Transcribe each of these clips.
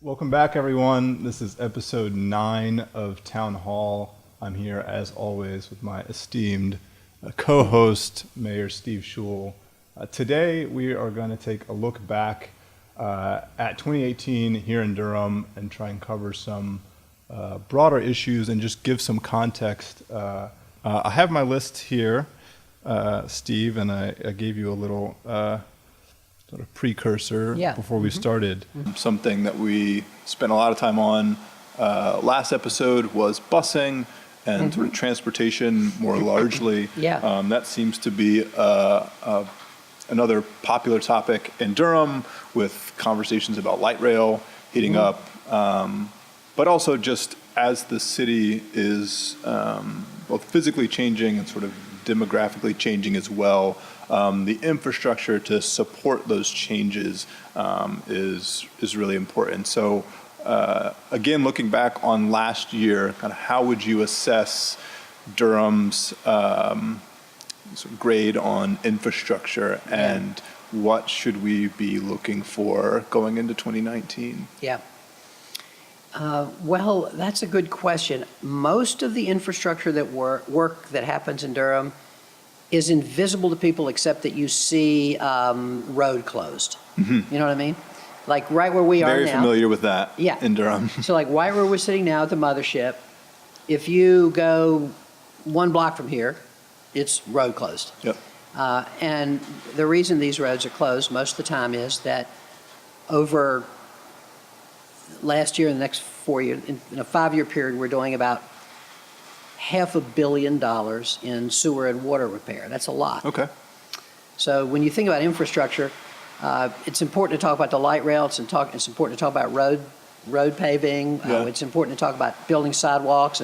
Welcome back, everyone. This is episode 9 of Town Hall. I'm here, as always, with my esteemed co-host, Mayor Steve Schewell. Today, we are going to take a look back at 2018 here in Durham and try and cover some broader issues and just give some context. I have my list here, Steve, and I gave you a little sort of precursor before we started. Something that we spent a lot of time on last episode was busing and sort of transportation more largely. That seems to be another popular topic in Durham, with conversations about light rail heating up, but also just as the city is both physically changing and sort of demographically changing as well. The infrastructure to support those changes is really important. So again, looking back on last year, kind of how would you assess Durham's sort of grade on infrastructure, and what should we be looking for going into 2019? Well, that's a good question. Most of the infrastructure that work that happens in Durham is invisible to people, except that you see road closed. You know what I mean? Like right where we are now. Very familiar with that in Durham. So like right where we're sitting now at the mothership, if you go 1 block from here, it's road closed. And the reason these roads are closed most of the time is that over last year and the next 4 years, in a 5-year period, we're doing about $500 million in sewer and water repair. That's a lot. So when you think about infrastructure, it's important to talk about the light rail. It's important to talk about road paving. It's important to talk about building sidewalks,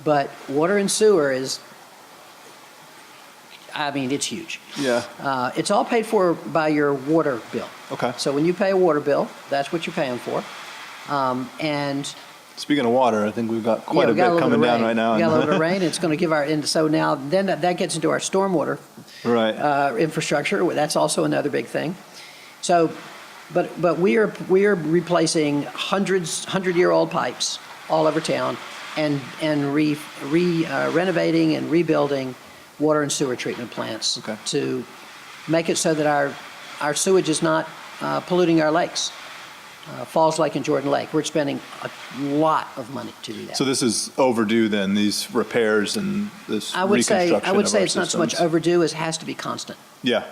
but water and sewer is, I mean, it's huge. It's all paid for by your water bill. So when you pay a water bill, that's what you're paying for. And speaking of water, I think we've got quite a bit coming down right now. We got a little bit of rain. It's going to give so now then that gets into our stormwater infrastructure. That's also another big thing. So, but we are replacing 100-year-old pipes all over town, and renovating and rebuilding water and sewer treatment plants to make it so that our sewage is not polluting our lakes. Falls Lake and Jordan Lake. We're spending a lot of money to do that. So this is overdue then, these repairs and this reconstruction I would say it's systems. Not so much overdue as has to be constant. It's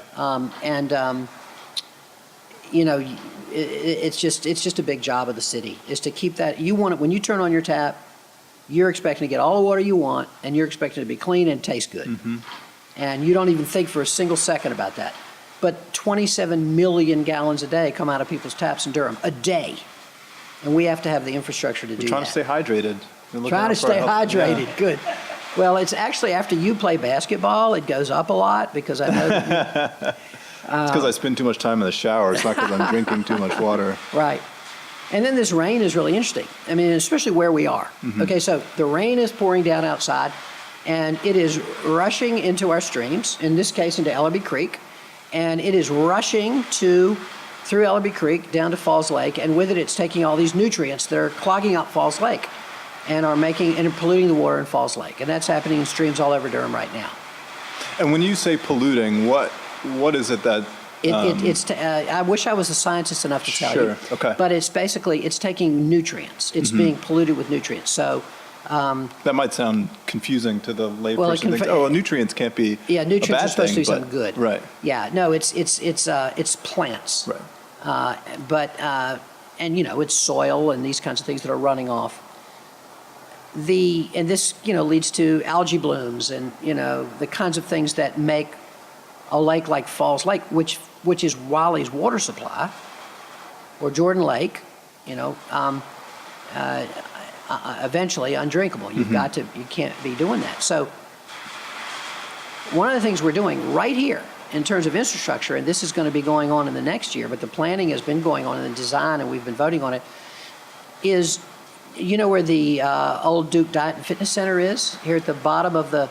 just a big job of the city, is to keep that. You want it when you turn on your tap, you're expecting to get all the water you want, and you're expecting it to be clean and taste good. And you don't even think for a single second about that. But 27 million gallons a day come out of people's taps in Durham, a day. And we have to have the infrastructure to do that. Trying to stay hydrated. Trying to stay hydrated, good. Well, it's actually after you play basketball, it goes up a lot, because I know that it's because I spend too much time in the shower. It's not because I'm drinking too much water. Right. And then this rain is really interesting. I mean, especially where we are. Okay, so the rain is pouring down outside, and it is rushing into our streams, in this case into Ellerby Creek. And it is rushing through Ellerby Creek down to Falls Lake, and with it, it's taking all these nutrients that are clogging up Falls Lake and are polluting the water in Falls Lake. And that's happening in streams all over Durham right now. And when you say polluting, what is it that? I wish I was a scientist enough to tell you. But it's basically, it's taking nutrients. It's being polluted with nutrients. So. That might sound confusing to the layperson. Nutrients can't be. Nutrients are supposed to be something good. No, it's plants. It's soil and these kinds of things that are running off. And this leads to algae blooms and the kinds of things that make a lake like Falls Lake, which is Raleigh's water supply, or Jordan Lake, eventually undrinkable. You can't be doing that. So one of the things we're doing right here in terms of infrastructure, and this is going to be going on in the next year, but the planning has been going on in the design, and we've been voting on it, is where the old Duke Diet and Fitness Center is, here at the bottom of the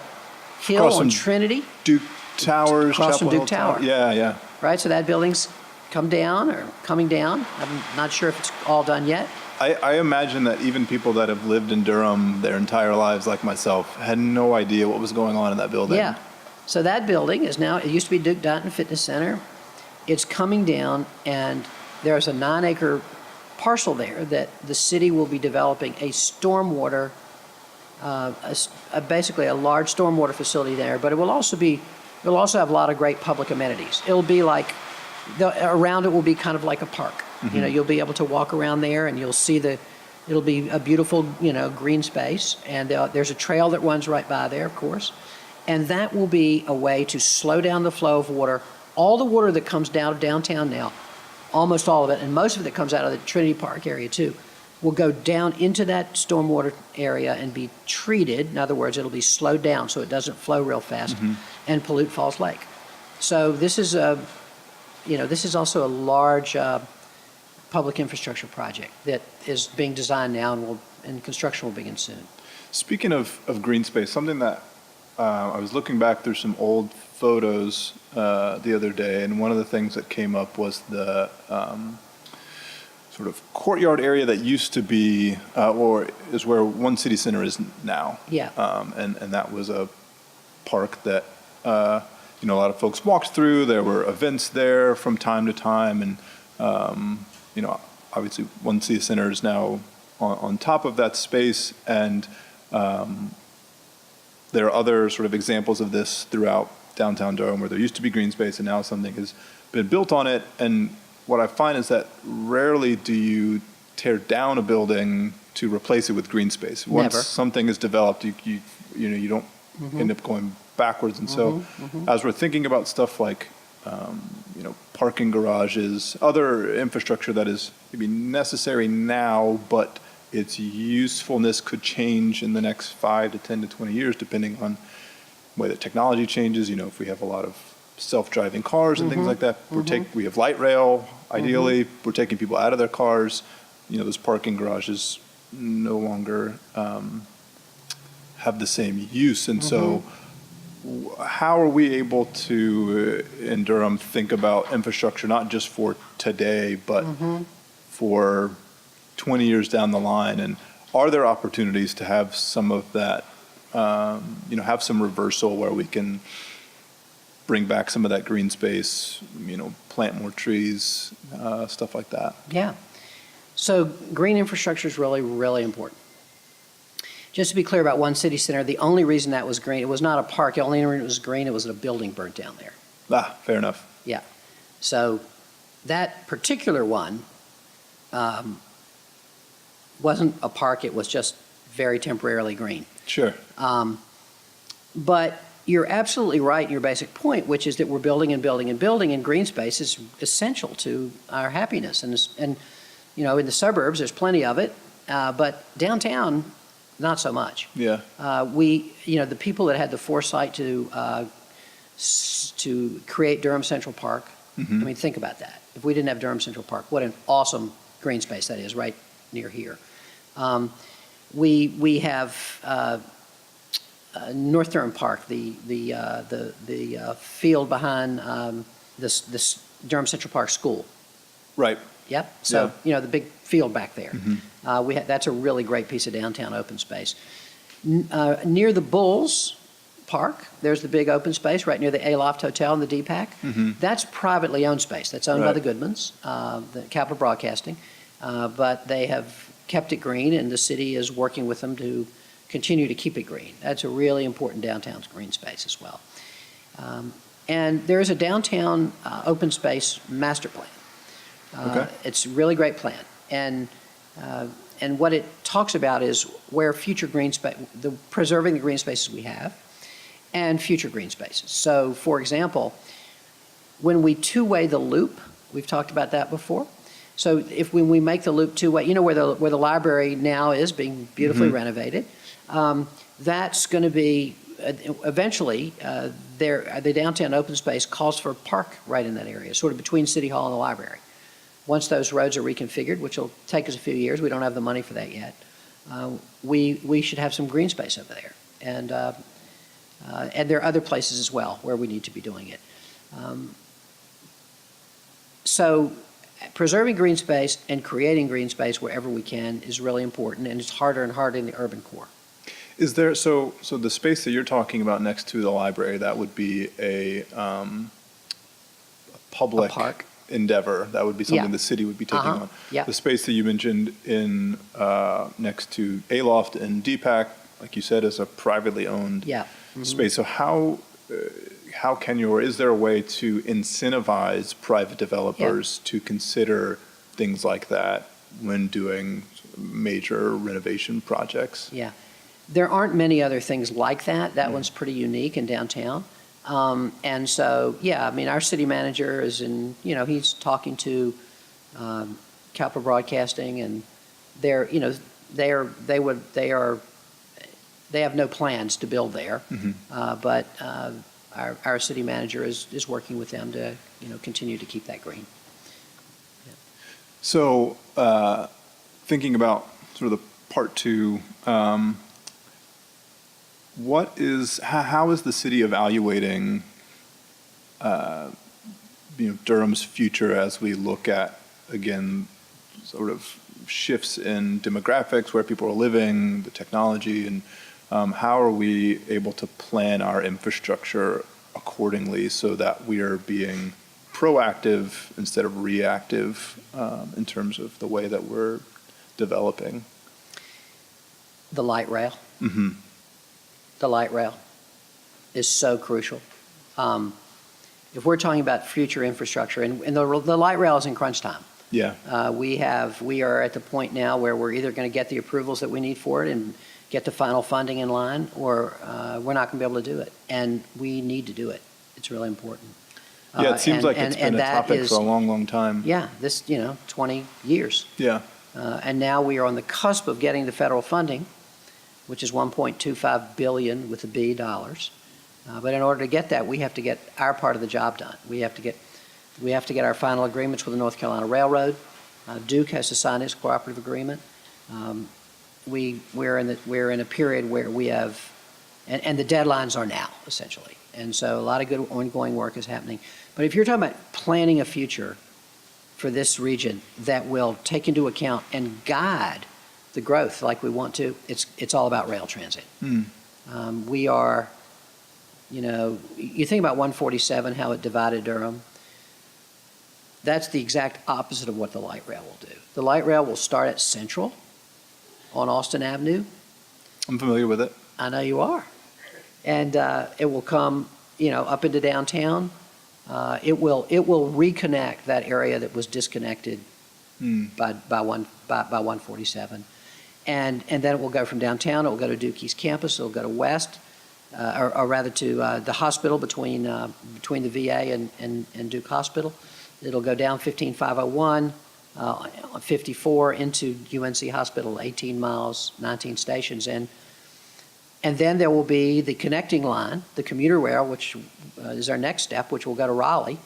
hill on Trinity? Duke Towers. Across from Duke Tower. Yeah. Right, so that building's come down or coming down. I'm not sure if it's all done yet. I imagine that even people that have lived in Durham their entire lives, like myself, had no idea what was going on in that building. Yeah. So that building is now, it used to be Duke Dutton Fitness Center. It's coming down, and there's a 9-acre parcel there that the city will be developing a stormwater, basically a large stormwater facility there, but it'll also have a lot of great public amenities. It'll be like, around it will be kind of like a park. You know, you'll be able to walk around there and you'll see it'll be a beautiful, green space. And there's a trail that runs right by there, of course. And that will be a way to slow down the flow of water. All the water that comes down downtown now, almost all of it, and most of it that comes out of the Trinity Park area too, will go down into that stormwater area and be treated. In other words, it'll be slowed down so it doesn't flow real fast and pollute Falls Lake. So this is also a large public infrastructure project that is being designed now and construction will begin soon. Speaking of green space, something that I was looking back through some old photos the other day, and one of the things that came up was the sort of courtyard area that used to be, or is where One City Center is now. Yeah. And that was a park that, a lot of folks walked through. There were events there from time to time, and obviously One City Center is now on top of that space, and there are other sort of examples of this throughout downtown Durham where there used to be green space and now something has been built on it. And what I find is that rarely do you tear down a building to replace it with green space. Once something is developed, you don't end up going backwards. And so as we're thinking about stuff like parking garages, other infrastructure that is maybe necessary now, but its usefulness could change in the next 5 to 10 to 20 years, depending on the way that technology changes. If we have a lot of self-driving cars and things like that, we have light rail, ideally, we're taking people out of their cars. Those parking garages no longer have the same use. And so how are we able to, in Durham, think about infrastructure, not just for today, but for 20 years down the line? And are there opportunities to have some of that, have some reversal where we can bring back some of that green space, plant more trees, stuff like that? Yeah. So green infrastructure is really, really important. Just to be clear about One City Center, the only reason that was green, it was not a park. The only reason it was green, it was a building burnt down there. Fair enough. Yeah. So that particular one wasn't a park. It was just very temporarily green. Sure. But you're absolutely right in your basic point, which is that we're building and building and building, and green space is essential to our happiness. And in the suburbs, there's plenty of it, but downtown, not so much. Yeah. The people that had the foresight to create Durham Central Park, I mean, think about that. If we didn't have Durham Central Park, what an awesome green space that is right near here. We have North Durham Park, the field behind this Durham Central Park School. Right. Yep. So the big field back there. That's a really great piece of downtown open space. Near the Bulls Park, there's the big open space right near the Aloft Hotel and the DPAC. That's privately owned space. That's owned by the Goodmans, the Capital Broadcasting, but they have kept it green, and the city is working with them to continue to keep it green. That's a really important downtown green space as well. And there is a downtown open space master plan. It's a really great plan, and what it talks about is where future green space, preserving the green spaces we have, and future green spaces. So, for example, when we two-way the loop, we've talked about that before. So, when we make the loop two-way, where the library now is being beautifully renovated, that's going to be eventually the downtown open space calls for a park right in that area, sort of between City Hall and the library. Once those roads are reconfigured, which will take us a few years, we don't have the money for that yet, we should have some green space over there. And there are other places as well where we need to be doing it. So preserving green space and creating green space wherever we can is really important, and it's harder and harder in the urban core. Is there, so the space that you're talking about next to the library, that would be a public A park. endeavor? That would be something Yeah. the city would be taking on? Yeah. The space that you mentioned in, next to Aloft and DPAC, like you said, is a privately owned Yeah. space. So how can you, or is there a way to incentivize private developers to consider things like that when doing major renovation projects? Yeah. There aren't many other things like that. That one's pretty unique in downtown. And so, yeah, I mean, our city manager is he's talking to Capital Broadcasting, and they're, they have no plans to build there. But our city manager is working with them to, continue to keep that green. So, thinking about sort of the part two, how is the city evaluating, Durham's future as we look at, again, sort of shifts in demographics, where people are living, the technology, and how are we able to plan our infrastructure accordingly so that we are being proactive instead of reactive in terms of the way that we're developing? The light rail. Mm-hmm. The light rail is so crucial. If we're talking about future infrastructure, and the light rail is in crunch time. Yeah. We are at the point now where we're either going to get the approvals that we need for it and get the final funding in line, or we're not going to be able to do it. And we need to do it. It's really important. Yeah, it seems like it's been a topic for a long, long time. Yeah, 20 years. Yeah. And now we are on the cusp of getting the federal funding, which is $1.25 billion with a B dollars. But in order to get that, we have to get our part of the job done. We have to get our final agreements with the North Carolina Railroad. Duke has to sign its cooperative agreement. We're in a period where we have, and the deadlines are now, essentially. And so a lot of good ongoing work is happening. But if you're talking about planning a future for this region that will take into account and guide the growth like we want to, it's all about rail transit. We are, you think about 147, how it divided Durham. That's the exact opposite of what the light rail will do. The light rail will start at Central on Austin Avenue. I'm familiar with it. I know you are. And it will come, up into downtown. It will reconnect that area that was disconnected by 147. And then it will go from downtown, it will go to Duke East Campus, it will go to West, or rather to the hospital between the VA and Duke Hospital. It'll go down 15501, 54 into UNC Hospital, 18 miles, 19 stations. And then there will be the connecting line, the commuter rail, which is our next step, which will go to Raleigh.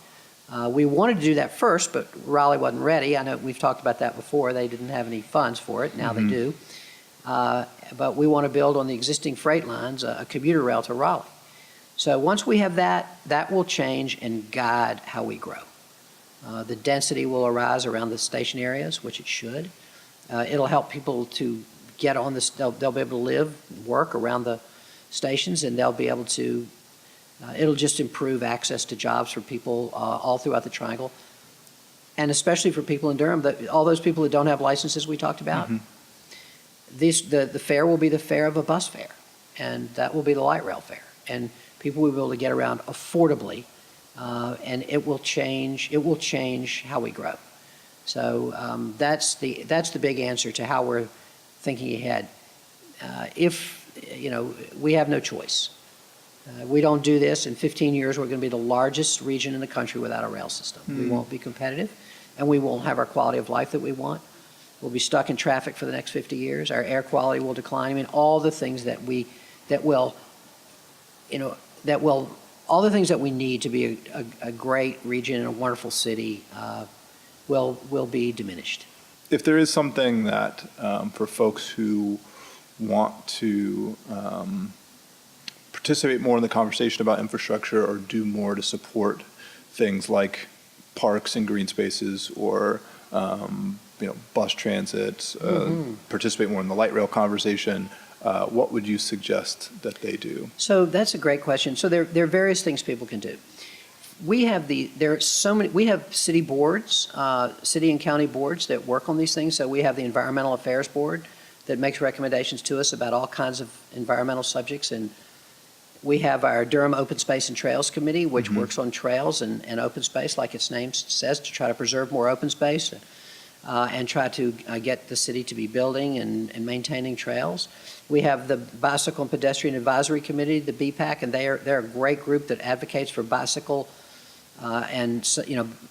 We wanted to do that first, but Raleigh wasn't ready. I know we've talked about that before. They didn't have any funds for it. Now they do. But we want to build on the existing freight lines, a commuter rail to Raleigh. So once we have that, that will change and guide how we grow. The density will arise around the station areas, which it should. It'll help people to get on this. They'll be able to live, work around the stations, and they'll be able to. It'll just improve access to jobs for people all throughout the Triangle, and especially for people in Durham. All those people that don't have licenses we talked about. The fare will be the fare of a bus fare, and that will be the light rail fare, and people will be able to get around affordably, and it will change how we grow. So that's the big answer to how we're thinking ahead. We have no choice. We don't do this, in 15 years, we're going to be the largest region in the country without a rail system. We won't be competitive, and we won't have our quality of life that we want. We'll be stuck in traffic for the next 50 years. Our air quality will decline. I mean, all the things that we need to be a great region and a wonderful city will be diminished. If there is something that, for folks who want to participate more in the conversation about infrastructure or do more to support things like parks and green spaces or bus transit, participate more in the light rail conversation, what would you suggest that they do? So that's a great question. So there are various things people can do. We have we have city boards, city and county boards that work on these things. So we have the Environmental Affairs Board that makes recommendations to us about all kinds of environmental subjects. And we have our Durham Open Space and Trails Committee, which works on trails and open space, like its name says, to try to preserve more open space and try to get the city to be building and maintaining trails. We have the Bicycle and Pedestrian Advisory Committee, the BPAC, and they're a great group that advocates for bicycle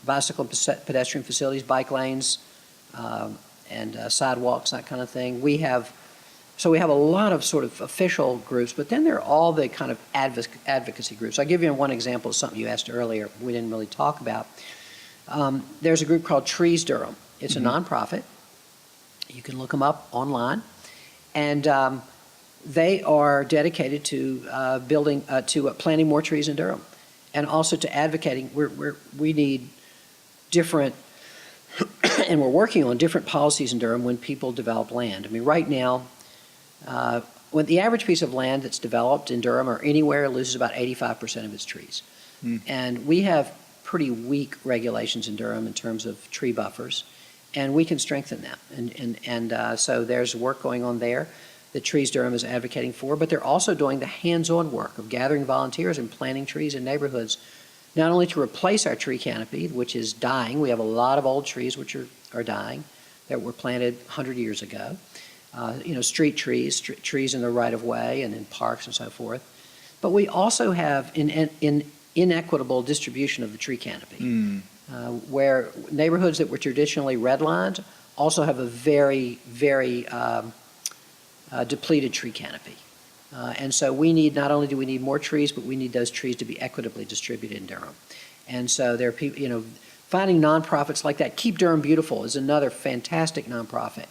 bicycle and pedestrian facilities, bike lanes, and sidewalks, that kind of thing. We have a lot of sort of official groups, but then there are all the kind of advocacy groups. I'll give you one example of something you asked earlier we didn't really talk about. There's a group called Trees Durham. It's a nonprofit. You can look them up online. And they are dedicated to planting more trees in Durham, and also to advocating. We need different, and we're working on different policies in Durham when people develop land. I mean, right now, when the average piece of land that's developed in Durham or anywhere loses about 85% of its trees. And we have pretty weak regulations in Durham in terms of tree buffers, and we can strengthen them. So there's work going on there that Trees Durham is advocating for, but they're also doing the hands-on work of gathering volunteers and planting trees in neighborhoods, not only to replace our tree canopy, which is dying. We have a lot of old trees which are dying that were planted 100 years ago. Street trees, trees in the right-of-way and in parks and so forth. But we also have an inequitable distribution of the tree canopy, where neighborhoods that were traditionally redlined also have a very, very depleted tree canopy. And so not only do we need more trees, but we need those trees to be equitably distributed in Durham. And so there are people, finding nonprofits like that. Keep Durham Beautiful is another fantastic nonprofit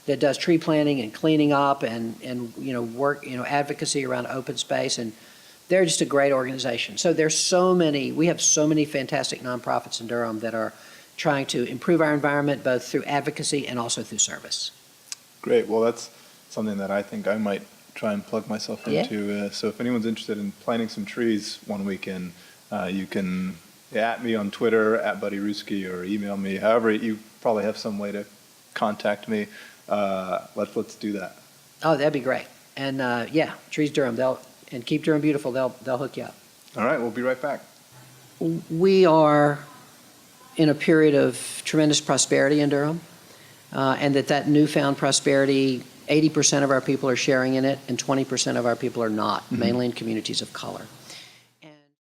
that does tree planting and cleaning up and work, advocacy around open space. And they're just a great organization. So we have so many fantastic nonprofits in Durham that are trying to improve our environment, both through advocacy and also through service. Great. Well, that's something that I think I might try and plug myself into. So if anyone's interested in planting some trees one weekend, you can at me on Twitter, at Buddy Ruski, or email me. However, you probably have some way to contact me. Let's do that. Oh, that'd be great. And Trees Durham, and Keep Durham Beautiful, they'll hook you up. All right, we'll be right back. We are in a period of tremendous prosperity in Durham, and that newfound prosperity, 80% of our people are sharing in it, and 20% of our people are not, mainly in communities of color.